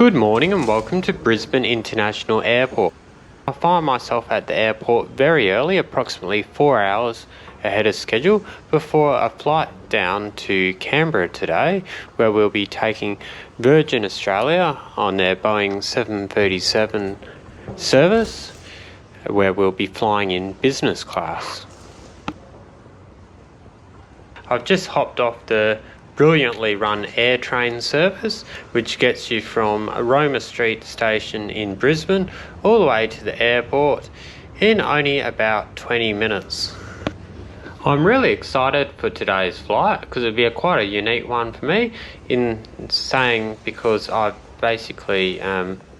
Good morning and welcome to Brisbane International Airport. I find myself at the airport very early, approximately 4 hours ahead of schedule, before a flight down to Canberra today, where we'll be taking Virgin Australia on their Boeing 737 service, where we'll be flying in business class. I've just hopped off the brilliantly run air train service, which gets you from Roma Street station in Brisbane all the way to the airport in only about 20 minutes. I'm really excited for today's flight because it'll be quite a unique one for me, in saying because I've basically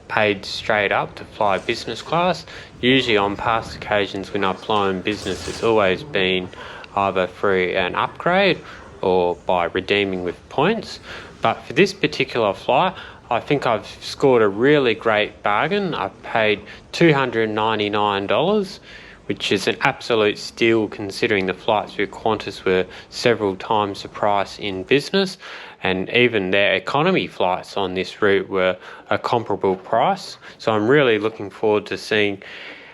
paid straight up to fly business class. Usually on past occasions when I've flown business, it's always been either through an upgrade or by redeeming with points. But for this particular flight, I think I've scored a really great bargain. I've paid $299, which is an absolute steal considering the flights with Qantas were several times the price in business, and even their economy flights on this route were a comparable price. So I'm really looking forward to seeing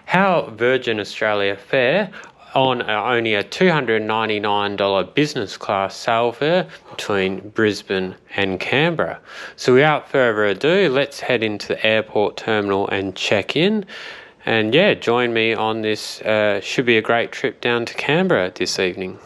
how Virgin Australia fare on only a $299 business class sail fare between Brisbane and Canberra. So without further ado, let's head into the airport terminal and check in. And join me on this, should be a great trip down to Canberra this evening.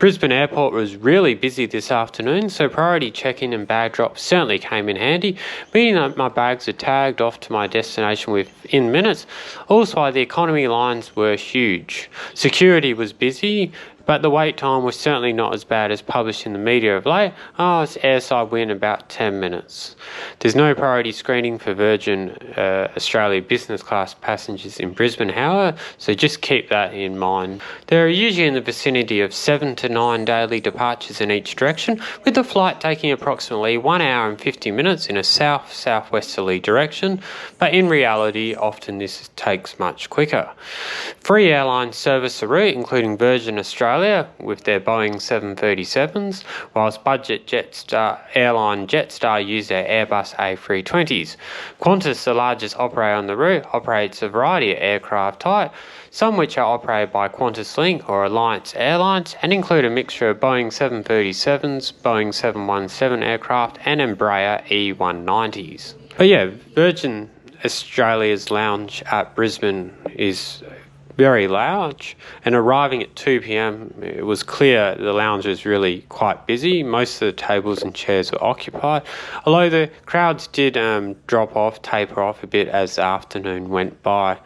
Brisbane Airport was really busy this afternoon, so priority check-in and bag drop certainly came in handy, meaning that my bags are tagged off to my destination within minutes. Also, the economy lines were huge. Security was busy, but the wait time was certainly not as bad as published in the media of late. It's airside win about 10 minutes. There's no priority screening for Virgin Australia business class passengers in Brisbane, however, so just keep that in mind. There are usually in the vicinity of 7 to 9 daily departures in each direction, with the flight taking approximately 1 hour and 50 minutes in a south-southwesterly direction, but in reality, often this takes much quicker. 3 airlines service the route, including Virgin Australia with their Boeing 737s, whilst budget airline Jetstar use their Airbus A320s. Qantas, the largest operator on the route, operates a variety of aircraft type, some which are operated by Qantas Link or Alliance Airlines, and include a mixture of Boeing 737s, Boeing 717 aircraft, and Embraer E190s. But Virgin Australia's lounge at Brisbane is very large, and arriving at 2 p.m, it was clear the lounge was really quite busy. Most of the tables and chairs were occupied, although the crowds did taper off a bit as the afternoon went by.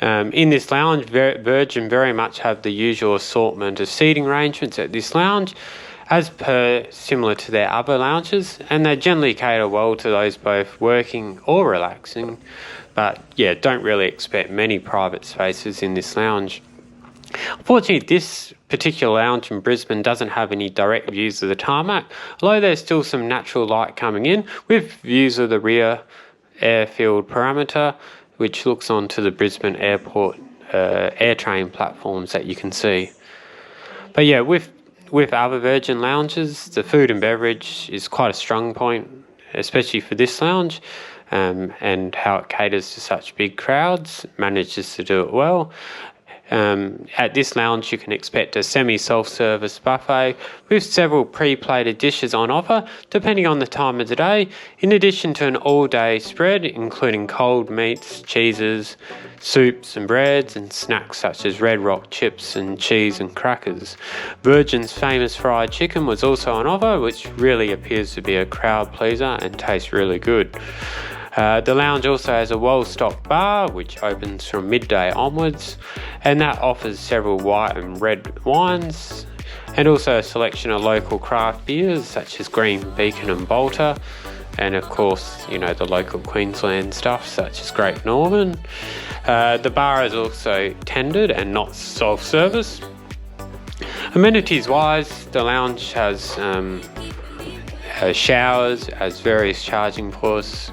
In this lounge, Virgin very much have the usual assortment of seating arrangements at this lounge, as per similar to their other lounges, and they generally cater well to those both working or relaxing. But don't really expect many private spaces in this lounge. Unfortunately, this particular lounge in Brisbane doesn't have any direct views of the tarmac, although there's still some natural light coming in, with views of the rear airfield parameter, which looks onto the Brisbane Airport air train platforms that you can see. But with other Virgin lounges, the food and beverage is quite a strong point, especially for this lounge. And how it caters to such big crowds, manages to do it well. At this lounge you can expect a semi-self-service buffet with several pre-plated dishes on offer depending on the time of the day, in addition to an all-day spread including cold meats, cheeses, soups and breads, and snacks such as Red Rock chips and cheese and crackers. Virgin's famous fried chicken was also on offer, which really appears to be a crowd pleaser and tastes really good. The lounge also has a well-stocked bar, which opens from midday onwards, and that offers several white and red wines, and also a selection of local craft beers such as Green Beacon and Bolter, and of course, the local Queensland stuff such as Great Northern. The bar is also tendered and not self-service. Amenities-wise, the lounge has showers, has various charging points,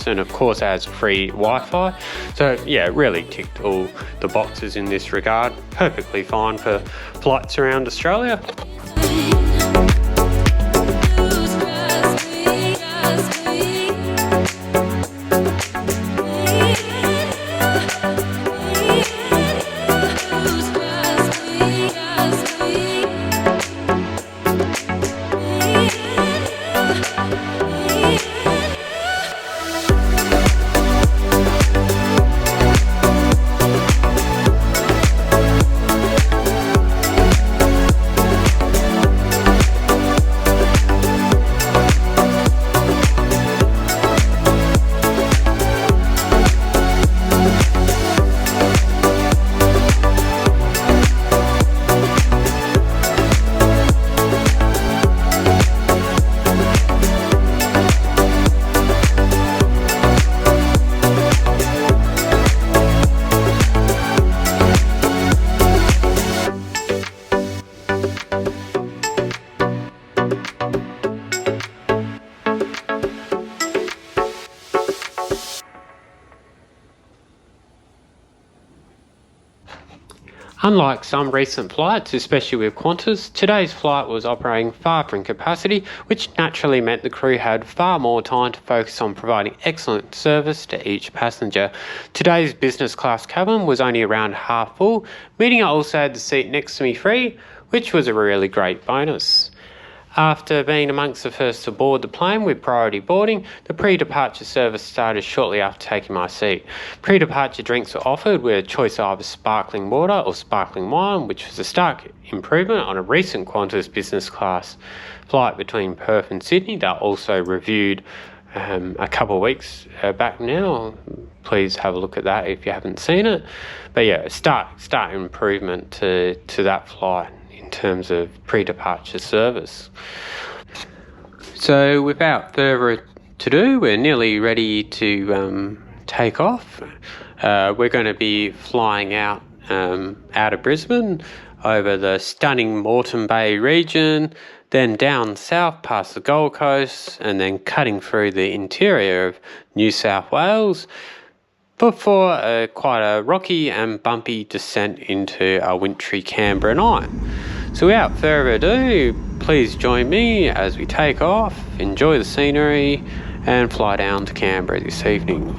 and of course has free Wi-Fi. So really ticked all the boxes in this regard. Perfectly fine for flights around Australia. Unlike some recent flights, especially with Qantas, today's flight was operating far from capacity, which naturally meant the crew had far more time to focus on providing excellent service to each passenger. Today's business class cabin was only around half full, meaning I also had the seat next to me free, which was a really great bonus. After being amongst the first to board the plane with priority boarding, the pre-departure service started shortly after taking my seat. Pre-departure drinks were offered with a choice of either sparkling water or sparkling wine, which was a stark improvement on a recent Qantas business class flight between Perth and Sydney that I also reviewed a couple of weeks back now. Please have a look at that if you haven't seen it. But yeah, stark improvement to that flight in terms of pre-departure service. So without further ado, we're nearly ready to take off. We're going to be flying out of Brisbane over the stunning Moreton Bay region, then down south past the Gold Coast, and then cutting through the interior of New South Wales before quite a rocky and bumpy descent into our wintry Canberra night. So without further ado, please join me as we take off, enjoy the scenery, and fly down to Canberra this evening.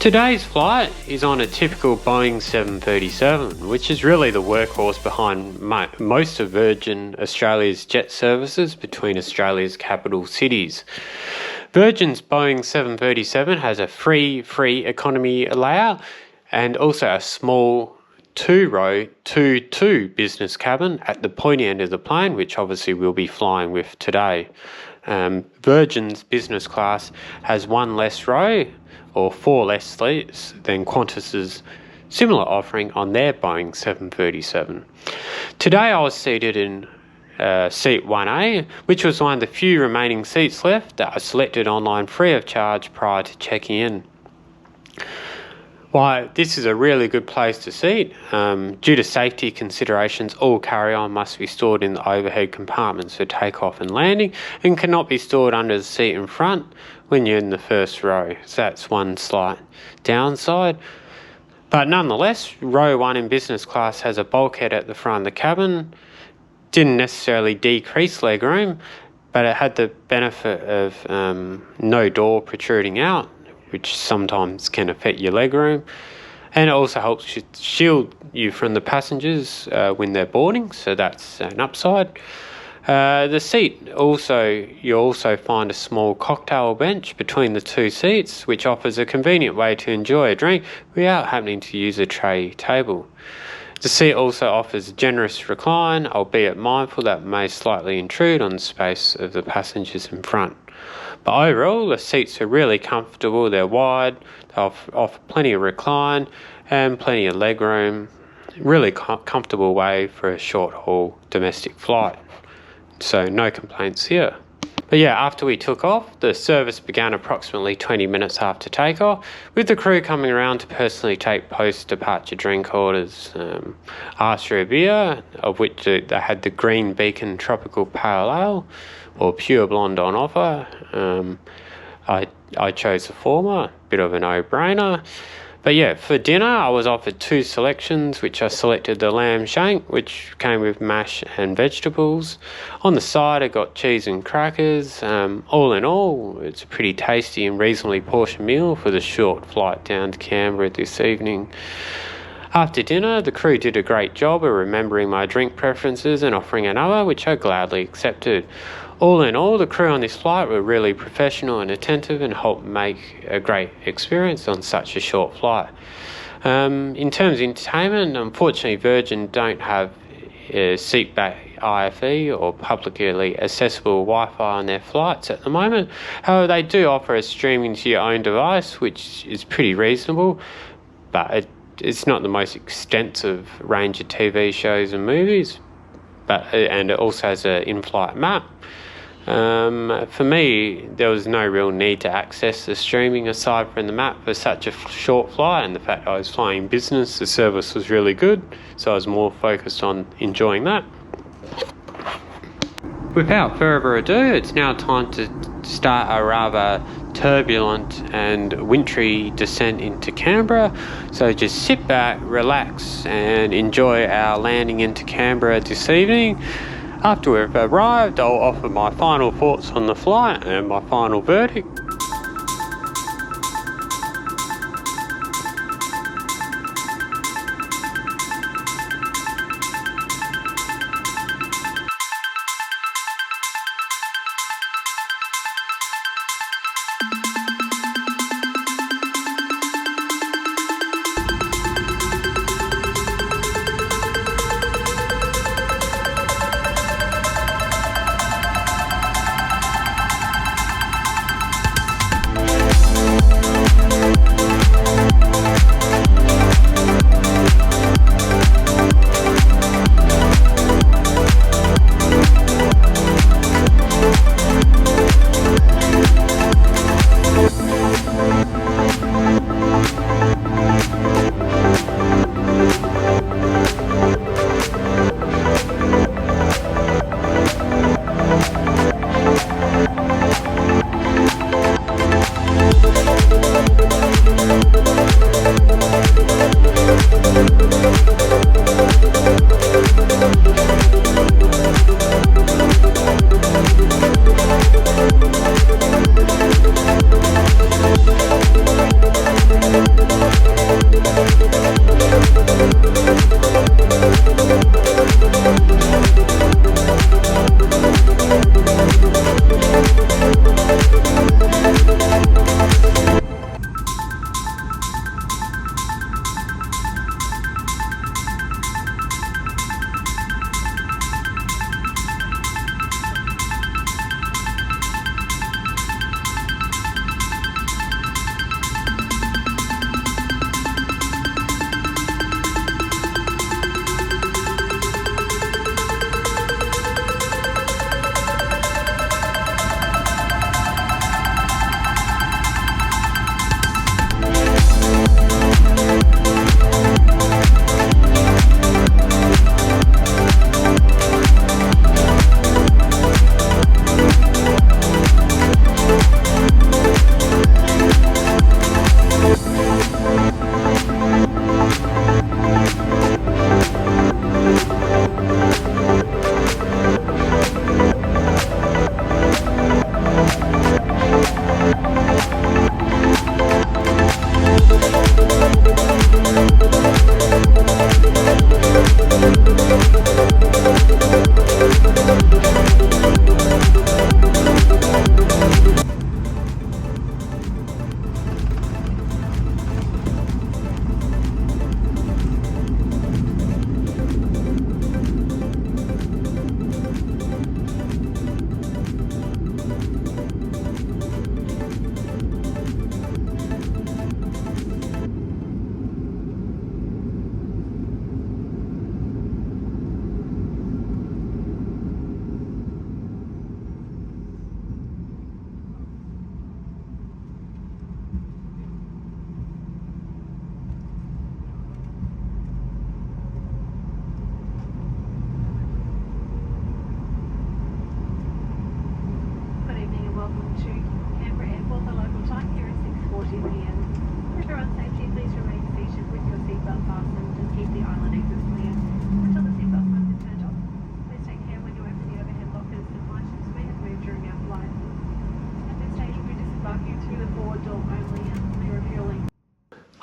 Today's flight is on a typical Boeing 737, which is really the workhorse behind most of Virgin Australia's jet services between Australia's capital cities. Virgin's Boeing 737 has a free economy layout and also a small two-row 2-2 business cabin at the pointy end of the plane, which obviously we'll be flying with today. Virgin's business class has one less row or 4 less seats than Qantas's similar offering on their Boeing 737. Today I was seated in seat 1A, which was one of the few remaining seats left that I selected online free of charge prior to checking in. Why, this is a really good place to seat. Due to safety considerations, all carry-on must be stored in the overhead compartments for takeoff and landing and cannot be stored under the seat in front when you're in the first row. So that's one slight downside. But nonetheless, row 1 in business class has a bulkhead at the front of the cabin. Didn't necessarily decrease legroom, but it had the benefit of no door protruding out, which sometimes can affect your legroom. And it also helps shield you from the passengers when they're boarding, so that's an upside. The seat you'll also find a small cocktail bench between the two seats, which offers a convenient way to enjoy a drink without having to use a tray table. The seat also offers a generous recline, albeit mindful that it may slightly intrude on the space of the passengers in front. But overall, the seats are really comfortable, they're wide, they offer plenty of recline and plenty of legroom. Really comfortable way for a short-haul domestic flight. So no complaints here. But yeah, after we took off, the service began approximately 20 minutes after takeoff, with the crew coming around to personally take post-departure drink orders. Asked for a beer, of which they had the Green Beacon Tropical Pale Ale, or Pure Blonde on offer. I chose the former, bit of a no-brainer. But yeah, for dinner I was offered 2 selections, which I selected the lamb shank, which came with mash and vegetables. On the side I got cheese and crackers. All in all, it's a pretty tasty and reasonably portioned meal for the short flight down to Canberra this evening. After dinner, the crew did a great job of remembering my drink preferences and offering another, which I gladly accepted. All in all, the crew on this flight were really professional and attentive and helped make a great experience on such a short flight. In terms of entertainment, unfortunately Virgin don't have seatback IFE or publicly accessible Wi-Fi on their flights at the moment. However, they do offer a streaming to your own device, which is pretty reasonable, but it's not the most extensive range of TV shows and movies, and it also has an in-flight map. For me, there was no real need to access the streaming aside from the map for such a short flight, and the fact I was flying business, the service was really good, so I was more focused on enjoying that. Without further ado, it's now time to start a rather turbulent and wintry descent into Canberra. So just sit back, relax and enjoy our landing into Canberra this evening. After we've arrived, I'll offer my final thoughts on the flight and my final verdict.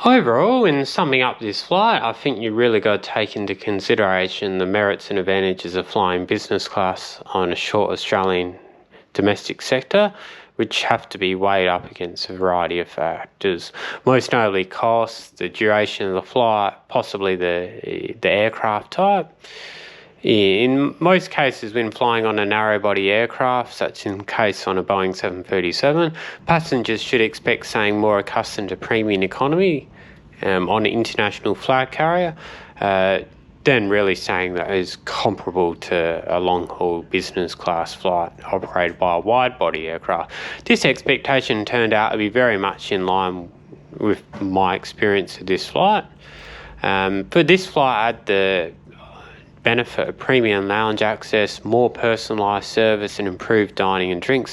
Overall, in summing up this flight, I think you really got to take into consideration the merits and advantages of flying business class on a short Australian domestic sector, which have to be weighed up against a variety of factors, most notably cost, the duration of the flight, possibly the aircraft type. In most cases, when flying on a narrow-body aircraft, such in case on a Boeing 737, passengers should expect something more accustomed to premium economy on an international flag carrier, then really saying that is comparable to a long-haul business class flight operated by a wide-body aircraft. This expectation turned out to be very much in line with my experience of this flight. For this flight, I had the benefit of premium lounge access, more personalised service and improved dining and drink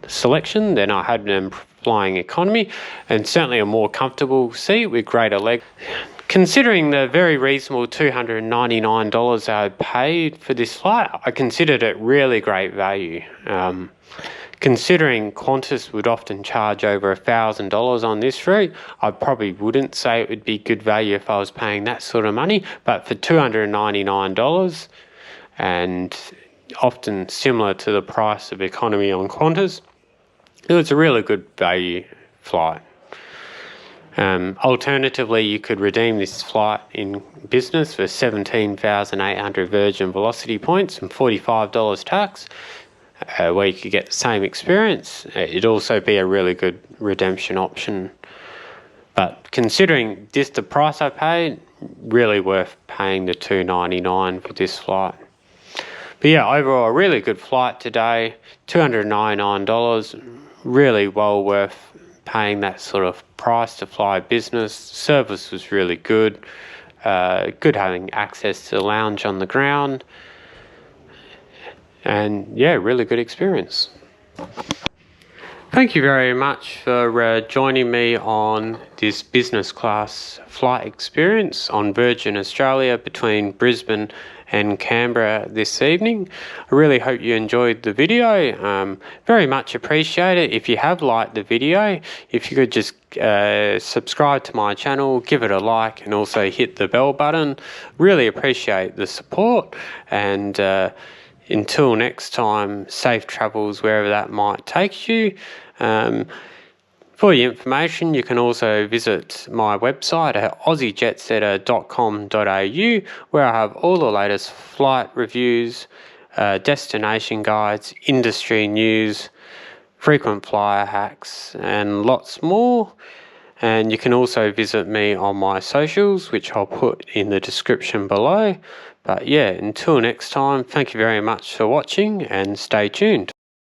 selection than I had when flying economy, and certainly a more comfortable seat with greater leg. Considering the very reasonable $299 I paid for this flight, I considered it really great value. Considering Qantas would often charge over $1,000 on this route, I probably wouldn't say it would be good value if I was paying that sort of money, but for $299 and often similar to the price of economy on Qantas, it was a really good value flight. Alternatively, you could redeem this flight in business for 17,800 Virgin Velocity points and $45 tax, where you could get the same experience. It'd also be a really good redemption option. But considering just the price I paid, really worth paying the $299 for this flight. But yeah, overall, a really good flight today, $299, really well worth paying that sort of price to fly business. Service was really good. Good having access to the lounge on the ground. And yeah, really good experience. Thank you very much for joining me on this business class flight experience on Virgin Australia between Brisbane and Canberra this evening. I really hope you enjoyed the video. Very much appreciate it. If you have liked the video, if you could just subscribe to my channel, give it a like, and also hit the bell button. Really appreciate the support, and until next time, safe travels wherever that might take you. For your information, you can also visit my website at aussiejetsetter.com.au, where I have all the latest flight reviews, destination guides, industry news, frequent flyer hacks, and lots more. And you can also visit me on my socials, which I'll put in the description below. But yeah, until next time, thank you very much for watching and stay tuned.